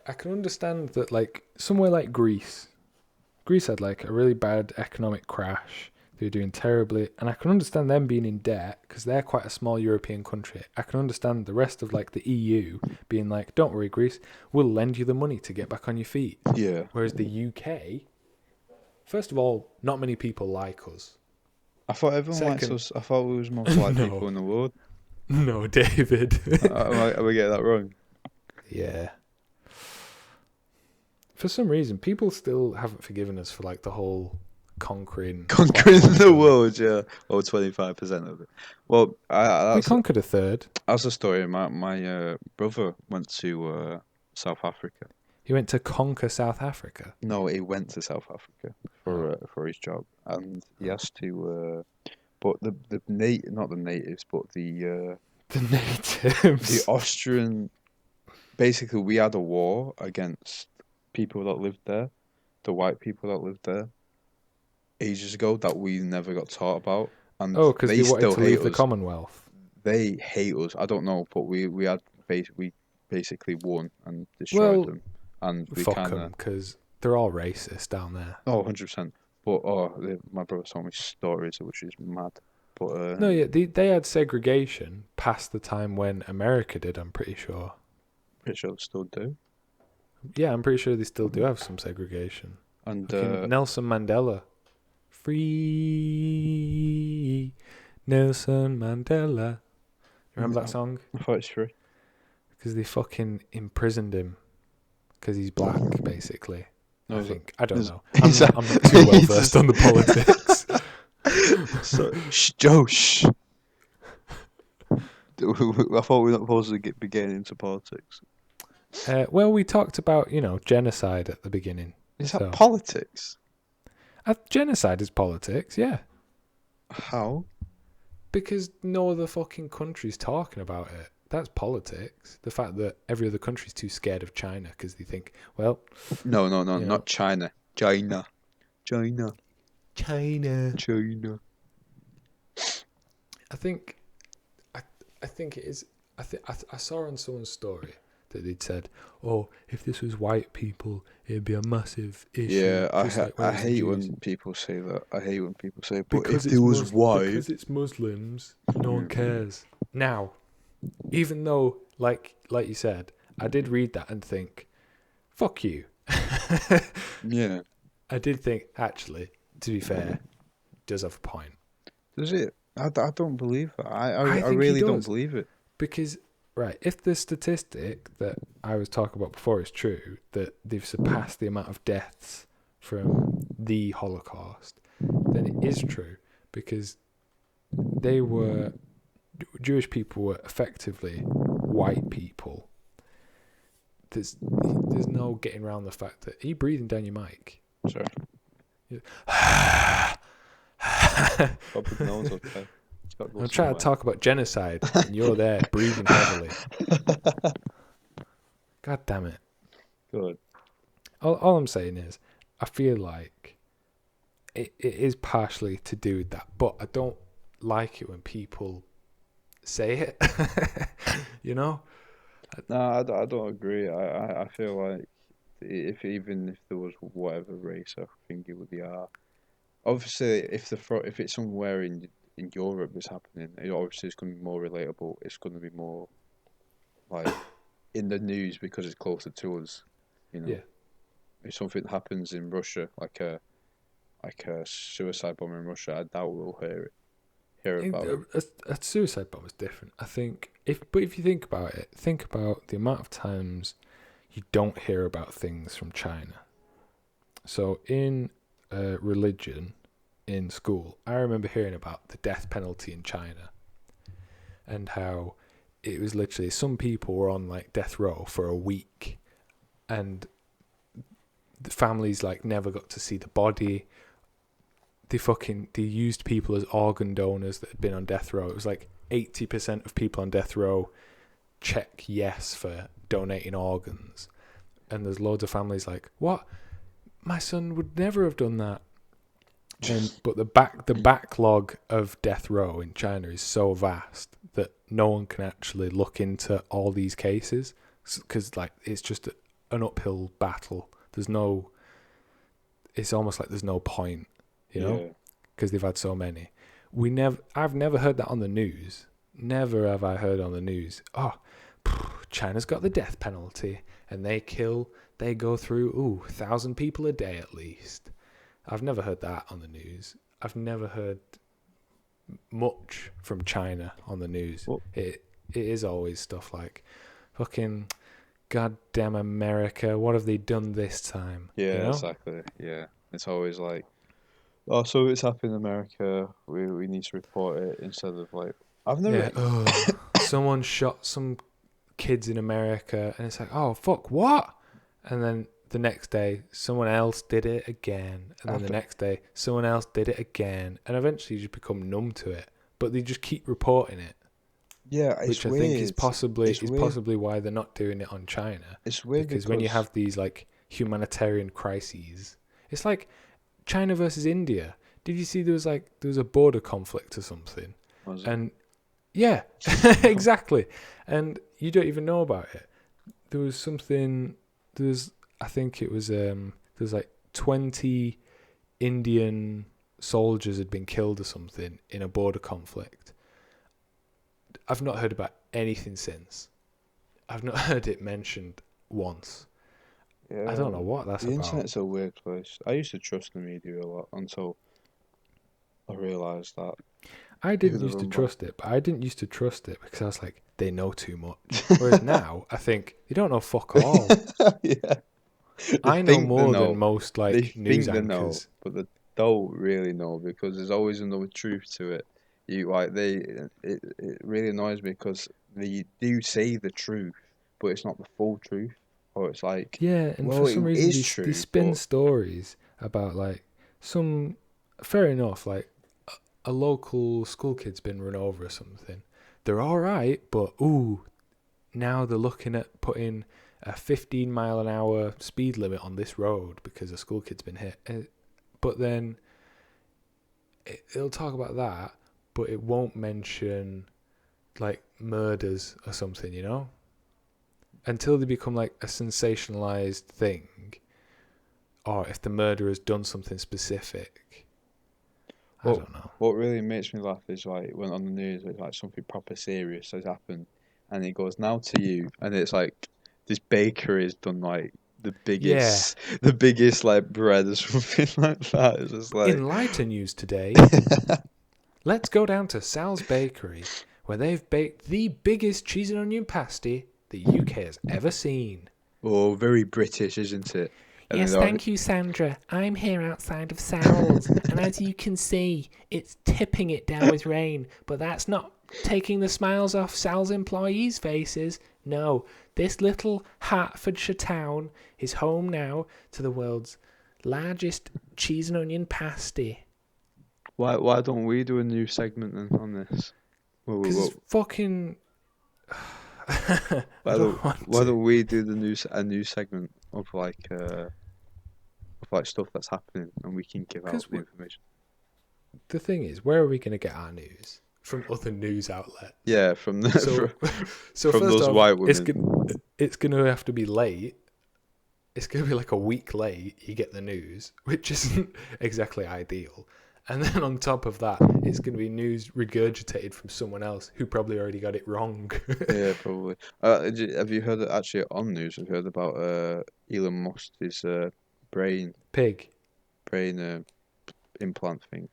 I can understand that, like, somewhere like Greece had, like, a really bad economic crash. They were doing terribly, and I can understand them being in debt because they're quite a small European country. I can understand the rest of, like, the EU being like, don't worry, Greece, we'll lend you the money to get back on your feet. Yeah. Whereas the UK, first of all, not many people like us. I thought everyone likes us. I thought we was most white No. people in the world. No, David. Am I getting that wrong? Yeah. For some reason, people still haven't forgiven us for, like, the whole conquering the world, yeah. Or 25% of it. Well, we conquered a third. That's a story. My brother went to South Africa. He went to conquer South Africa. No, he went to South Africa for his job, and he has to. But not the natives, but the natives, the Austrian. Basically, we had a war against people that lived there, the white people that lived there, ages ago that we never got taught about, and because they wanted to leave the Commonwealth. They hate us. I don't know, but we basically won and destroyed them, and we fuck them because they're all racist down there. Oh, 100%. But my brother told me stories which is mad. But no, yeah, they had segregation past the time when America did. I'm pretty sure. Pretty sure they still do. Yeah, I'm pretty sure they still do have some segregation. And Nelson Mandela, free Nelson Mandela. Remember that song? I thought it's free. Because they fucking imprisoned him because he's black, basically. No, I don't know. I'm not too well versed on the politics. So, Joe, shh. I thought we were not supposed to be getting into politics. Well, we talked about, genocide at the beginning. Is that politics? Genocide is politics, yeah. How? Because no other fucking country's talking about it. That's politics. The fact that every other country's too scared of China because they think, well... No, not China. China. I think it is... I saw on someone's story that they'd said, oh, if this was white people, it'd be a massive issue. Yeah, I hate when people say that. I hate when people say, but because if it was white... Because it's Muslims, no one cares. Now, even though, like you said, I did read that and think, fuck you. Yeah. I did think, actually, to be fair, does have a point. Does it? I don't believe that. I really don't believe it. Because, right, if the statistic that I was talking about before is true, that they've surpassed the amount of deaths from the Holocaust, then it is true. Because Jewish people were effectively white people. There's no getting around the fact that... Are you breathing down your mic? Sorry. I'm trying to talk about genocide and you're there breathing heavily. God damn it. Good. All I'm saying is, I feel like it is partially to do with that, but I don't like it when people say it. No, I don't agree. I feel like even if there was whatever race, I think it would be obviously if it's somewhere in Europe is happening, it obviously it's going to be more relatable. It's going to be more like in the news because it's closer to us. Yeah. If something happens in Russia, like a suicide bomber in Russia, I doubt we'll hear it. hear about it. A suicide bomb is different. I think if you think about it, think about the amount of times you don't hear about things from China. So in religion in school, I remember hearing about the death penalty in China and how it was literally some people were on like death row for a week, and the families like never got to see the body. They used people as organ donors that had been on death row. It was like 80% of people on death row check yes for donating organs, and there's loads of families like, what? My son would never have done that. But the backlog of death row in China is so vast that no one can actually look into all these cases because like it's just an uphill battle. It's almost like there's no point, because they've had so many. I've never heard that on the news. Never have I heard on the news. Oh, China's got the death penalty and they go through 1,000 people a day at least. I've never heard that on the news. I've never heard much from China on the news. Well, it is always stuff like, fucking goddamn America, what have they done this time? yeah, exactly. Yeah, it's always like, oh, so it's happened in America. We need to report it instead of like, I've never. Yeah, someone shot some kids in America, and it's like, oh fuck, what? And then the next day, someone else did it again, and then the next day, someone else did it again, and eventually you just become numb to it. But they just keep reporting it. Yeah, it's which I weird. think is possibly why they're not doing it on China. It's weird because when you have these like humanitarian crises, it's like China versus India. Did you see there was a border conflict or something? And yeah, exactly. And you don't even know about it. There was something. I think it was there's like 20 Indian soldiers had been killed or something in a border conflict. I've not heard about anything since. I've not heard it mentioned once. Yeah, I don't know what that's about. The internet's a weird place. I used to trust the media a lot until I realised that. I didn't used to trust it, but I didn't used to trust it because I was like, they know too much. Whereas now, I think, they don't know fuck all. Yeah. I know more than most like news anchors. Know, but they don't really know because there's always another truth to it. It really annoys me because they do say the truth, but it's not the full truth. Or it's like, yeah, and for some reason they spin stories about like some, fair enough, like a local school kid's been run over or something. They're all right, but now they're looking at putting a 15-mile-an-hour speed limit on this road because a school kid's been hit. But then it'll talk about that, but it won't mention like murders or something, until they become like a sensationalized thing, or if the murderer has done something specific. I don't know. What really makes me laugh is like when on the news it's like something proper serious has happened, and it goes now to you, and it's like this bakery has done like the biggest like bread or something like that. It's just like in lighter news today. Let's go down to Sal's Bakery, where they've baked the biggest cheese and onion pasty the UK has ever seen. Oh, very British, isn't it? And yes, thank you, Sandra. I'm here outside of Sal's, and as you can see, it's tipping it down with rain, but that's not taking the smiles off Sal's employees' faces. No, this little Hertfordshire town is home now to the world's largest cheese and onion pasty. Why don't we do a new segment then on this? Because it's fucking... why don't we do a new segment of like stuff that's happening and we can give out the information? The thing is, where are we going to get our news? From other news outlets. Yeah, from the so from those white women. It's going to have to be late. It's going to be like a week late. You get the news, which isn't exactly ideal. And then on top of that, it's going to be news regurgitated from someone else who probably already got it wrong. Yeah, probably. Have you heard actually on news? Have you heard about Elon Musk's brain implant thing?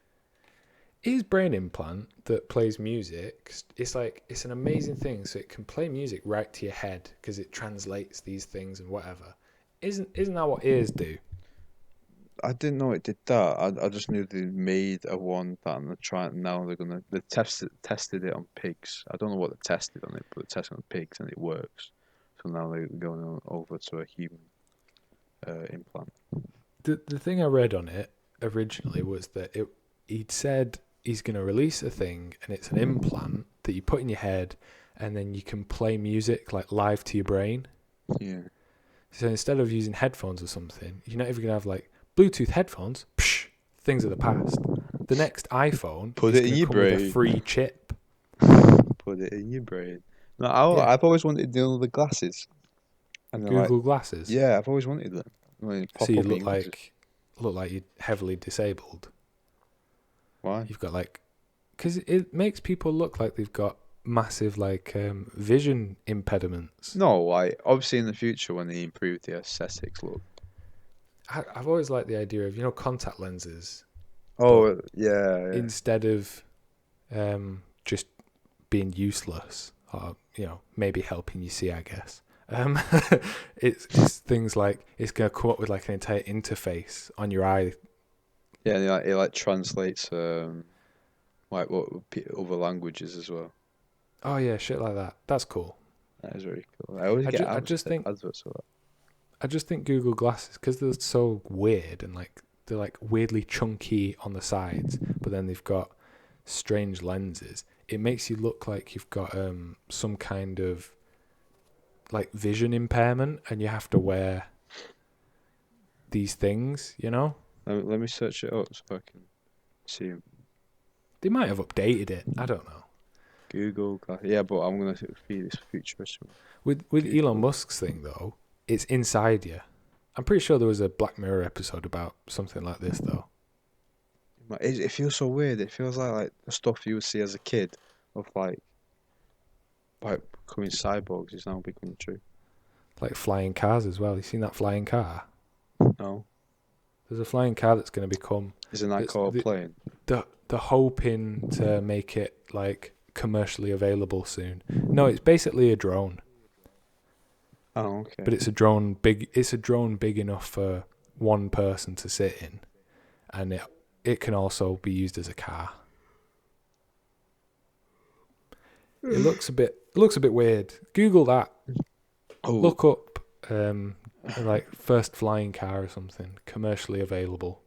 his brain implant that plays music, it's like, it's an amazing thing. So it can play music right to your head because it translates these things and whatever. Isn't that what ears do? I didn't know it did that. I just knew they made a one that and they're trying now. They tested it on pigs. I don't know what they tested on it, but they tested on pigs and it works. So now they're going over to a human implant. The thing I read on it originally was that he'd said he's going to release a thing and it's an implant that you put in your head and then you can play music like live to your brain. Yeah. So instead of using headphones or something, you're not even going to have like Bluetooth headphones. Psh, things of the past. The next iPhone Put is it in going to your come with a brain. free chip. Put it in your brain. No, Yeah. I've always wanted the glasses. And they're like, Google Glasses. yeah, I've always wanted them. So Pop you up in glasses. look like you're heavily disabled. Why? You've got like, because it makes people look like they've got massive like vision impediments. No, obviously in the future when they improve the aesthetics look. I've always liked the idea of contact lenses. Oh yeah. Instead of just being useless, or maybe helping you see, I guess. It's things like it's going to come up with like an entire interface on your eye. Yeah, and it translates like what other languages as well. Oh yeah, shit like that. That's cool. That is very cool. I always get adverts for that. I just think Google Glasses, because they're so weird and like they're like weirdly chunky on the sides, but then they've got strange lenses. It makes you look like you've got some kind of like vision impairment, and you have to wear these things. Let me search it up so I can see. They might have updated it. I don't know. Google Glass. Yeah, but I'm gonna feed this futuristic. With Elon Musk's thing though, it's inside you. I'm pretty sure there was a Black Mirror episode about something like this though. It feels so weird. It feels like the stuff you would see as a kid of like becoming cyborgs is now becoming true. Like flying cars as well. You seen that flying car? No. There's a flying car that's going to become. Isn't that called a plane? They're hoping to make it like commercially available soon. No, it's basically a drone. Oh, okay. But it's a drone big. It's a drone big enough for one person to sit in, and it can also be used as a car. It looks a bit weird. Google that. Oh. Look up like first flying car or something commercially available.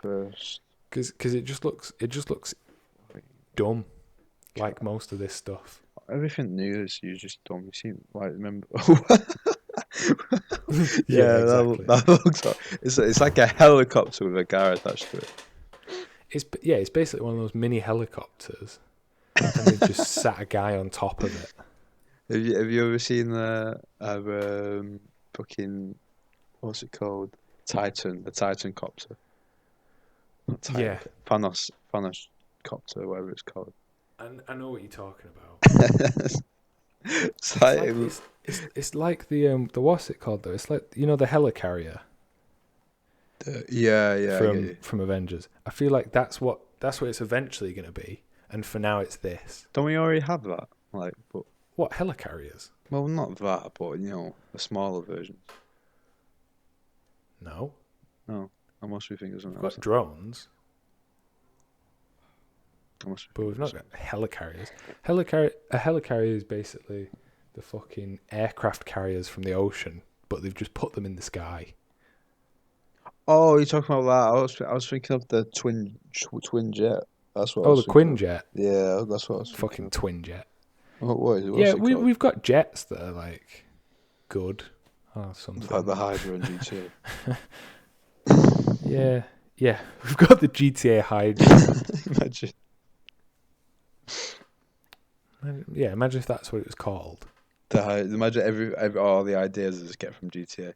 First. Because it just looks dumb, like most of this stuff. Everything new is usually dumb. You see, like remember? Yeah, exactly. That looks like it's like a helicopter with a car attached to it. It's basically one of those mini helicopters, and they just sat a guy on top of it. Have you ever seen the fucking what's it called? The Titan copter. Not Titan, Yeah, Thanos copter, whatever it's called. I know what you're talking about. It's like the what's it called though? It's like the helicarrier. Yeah. From Avengers. I feel like that's what it's eventually going to be, and for now it's this. Don't we already have that? What helicarriers? Well, not that, but a smaller version. No, I must be thinking of something we've else. got drones. But we've not something. got helicarriers. A helicarrier is basically the fucking aircraft carriers from the ocean, but they've just put them in the sky. Oh, you're talking about that? I was thinking of the twin jet. That's what. Oh, the Quinjet. Yeah, that's what I was thinking. Fucking twin jet. What is it? Yeah, we've got jets that are like good. Oh, something like the Hydra and GTA. Yeah, we've got the GTA Hydra. Imagine. Yeah, imagine if that's what it was called. Imagine all the ideas that just get from GTA.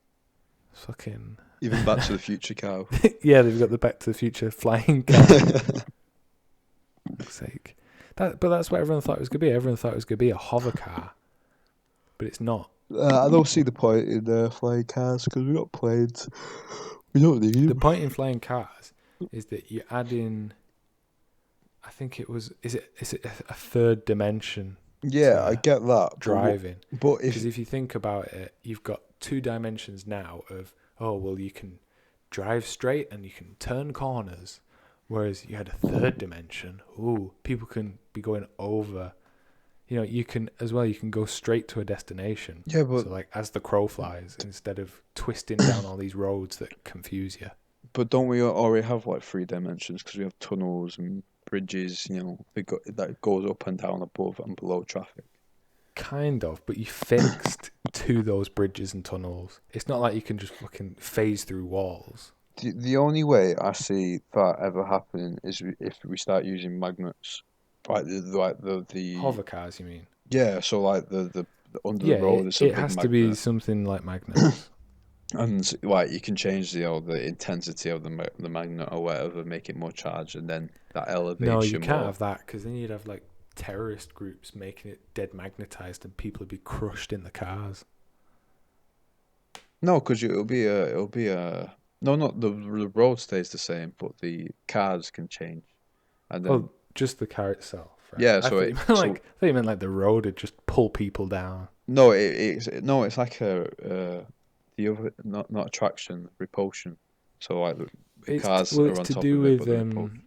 Fucking. Even Back to the Future car. Yeah, they've got the Back to the Future flying car. For sake. But that's what everyone thought it was going to be. Everyone thought it was going to be a hover car. But it's not. I don't see the point in flying cars because we've got planes. We don't need them. The point in flying cars is that you add in I think it was. Is it a third dimension Yeah, I to get that, driving? but Because if you think about it, you've got 2 dimensions now of, oh well, you can drive straight and you can turn corners, whereas you had a third dimension. Ooh, people can be going over. You can as well. You can go straight to a destination. yeah, but So like as the crow flies, instead of twisting down all these roads that confuse you. but don't we already have like 3 dimensions because we have tunnels and bridges, that goes up and down above and below traffic. Kind of, but you fixed to those bridges and tunnels. It's not like you can just fucking phase through walls. The only way I see that ever happening is if we start using magnets, like the Hover cars, you mean? yeah, so like the under the Yeah, road it, is a it big has to be magnet, something like magnets. and like you can change the intensity of the magnet or whatever, make it more charged, and then that No, elevates you you can't more. have that because then you'd have like terrorist groups making it dead magnetized and people would be crushed in the cars. No, because it'll be a no, not the road stays the same, but the cars can change, and then Oh, just the car itself, right? yeah, I so thought you it meant so like the road would just pull people down. no, it's like a the other not attraction, repulsion. So like the cars are It's on to top do of it, with but the repulsion.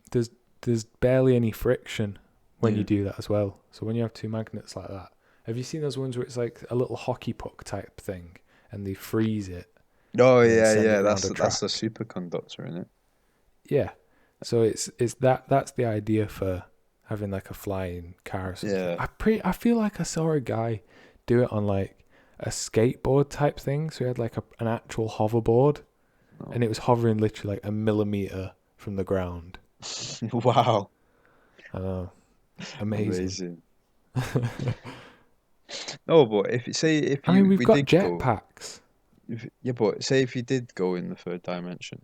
there's barely any friction when you Yeah. do that as well. So when you have two magnets like that, have you seen those ones where it's like a little hockey puck type thing and they freeze it Oh and then yeah, send it yeah. around a That's a track? superconductor in it. Yeah. So it's that's the idea for having like a flying car or something. Yeah. I feel like I saw a guy do it on like a skateboard type thing. So he had like an actual hoverboard and Oh. it was hovering literally like a millimeter from the ground. Wow. I know. Amazing. Amazing. No, but if say if I mean, you if we've we got did go, jetpacks. yeah, but say if you did go in the third dimension,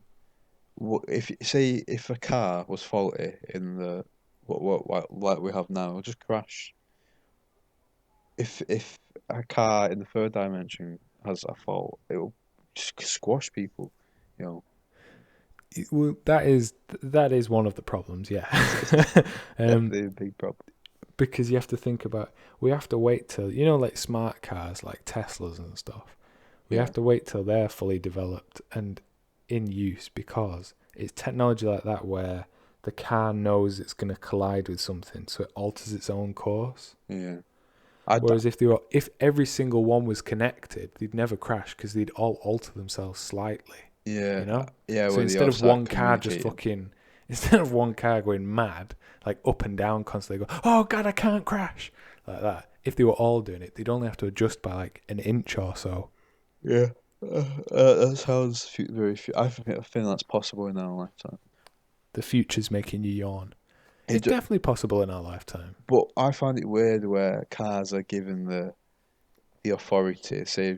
what if say if a car was faulty in the what like we have now, it'll just crash. If a car in the third dimension has a fault, it'll just squash people. You know, Well, that is one of the problems, yeah. it's um, definitely a big problem. because you have to think about we have to wait till like smart cars like Teslas and stuff. We Yeah. have to wait till they're fully developed and in use because it's technology like that where the car knows it's going to collide with something, so it alters its own course. Yeah. I Whereas if every single one was connected, they'd never crash because they'd all alter themselves slightly. yeah, You know? yeah. So Well, they all instead of start one car just communicating. fucking, instead of one car going mad, like up and down constantly, go, oh God, I can't crash, like that. If they were all doing it, they'd only have to adjust by like an inch or so. Yeah. That sounds very. I think that's possible in our lifetime. The future's making you yawn. It, It's ju- definitely possible in our lifetime. but I find it weird where cars are given the authority. Say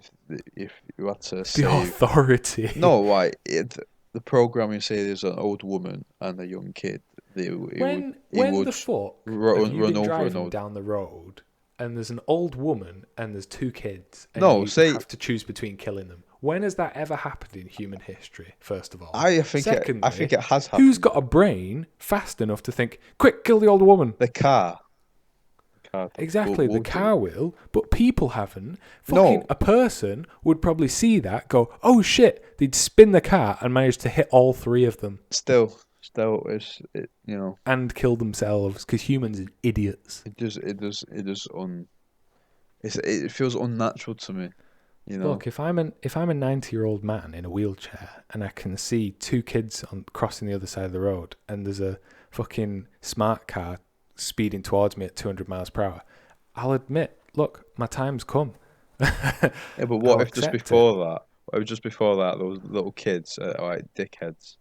if you had to The save. authority. No, like the programming say there's an old woman and a young kid. He When would the fuck have run, you run been over an driving old. down the road and there's an old woman and there's two kids and No, you say have to choose between killing them? When has that ever happened in human history, first of all? I think Secondly, it has who's happened. got a brain fast enough to think, quick, kill the old woman? The car Exactly, the will do. car will, but people haven't. Fucking No, a person would probably see that, go, oh shit, they'd spin the car and manage to hit all three of them still, it's it. and kill themselves because humans are idiots. It does. It feels unnatural to me. You know. Look, if I'm a 90-year-old man in a wheelchair and I can see two kids crossing the other side of the road and there's a fucking smart car speeding towards me at 200 miles per hour, I'll admit, look, my time's come. Yeah, but I'll what if just accept it. before that? What if just before that, those little kids are like dickheads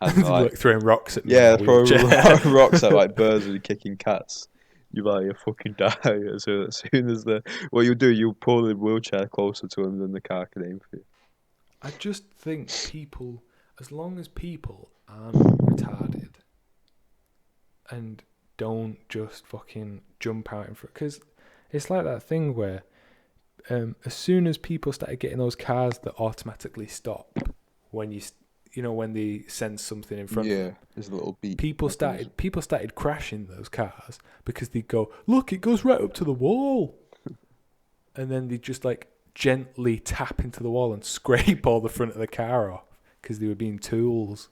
and They'd be like like throwing rocks at me in yeah, my throw wheelchair. rocks at like birds and kicking cats. You fucking die. So as soon as what you do, you pull the wheelchair closer to them than the car can aim for you. I just think people, as long as people aren't retarded and don't just fucking jump out in front, because it's like that thing where as soon as people started getting those cars that automatically stop when when they sense something in front of them. There's a little beep. People started crashing those cars because they'd go, look, it goes right up to the wall. And then they'd just like gently tap into the wall and scrape all the front of the car off because they were being tools.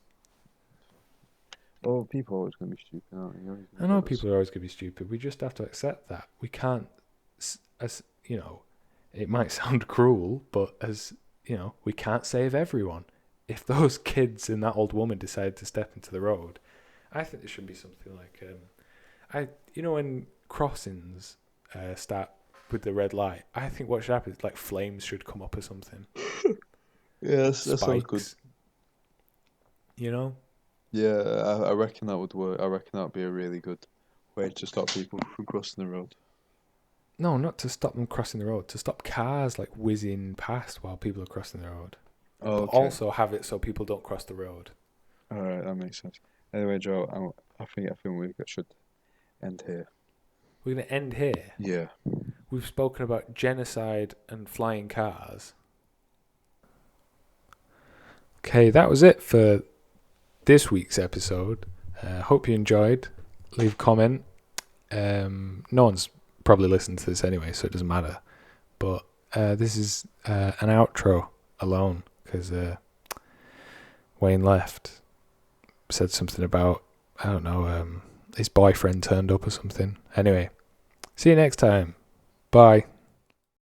Oh, people are always going to be stupid, aren't they? I know people are always going to be stupid. We just have to accept that. We can't, as you know, it might sound cruel, but as you know, we can't save everyone. If those kids and that old woman decide to step into the road, I think there should be something like, when crossings start with the red light, I think what should happen is like flames should come up or something. Yes, that sounds good. Yeah, I reckon that would work. I reckon that would be a really good way to stop people from crossing the road. No, not to stop them crossing the road. To stop cars like whizzing past while people are crossing the road. Oh, but also have it so people don't cross the road. All right, that makes sense. Anyway, Joe, I think we should end here. We're going to end here? Yeah. We've spoken about genocide and flying cars. Okay, that was it for this week's episode. Hope you enjoyed. Leave a comment. No one's probably listened to this anyway, so it doesn't matter. But this is an outro alone because Wain left. Said something about, I don't know, his boyfriend turned up or something. Anyway, see you next time. Bye.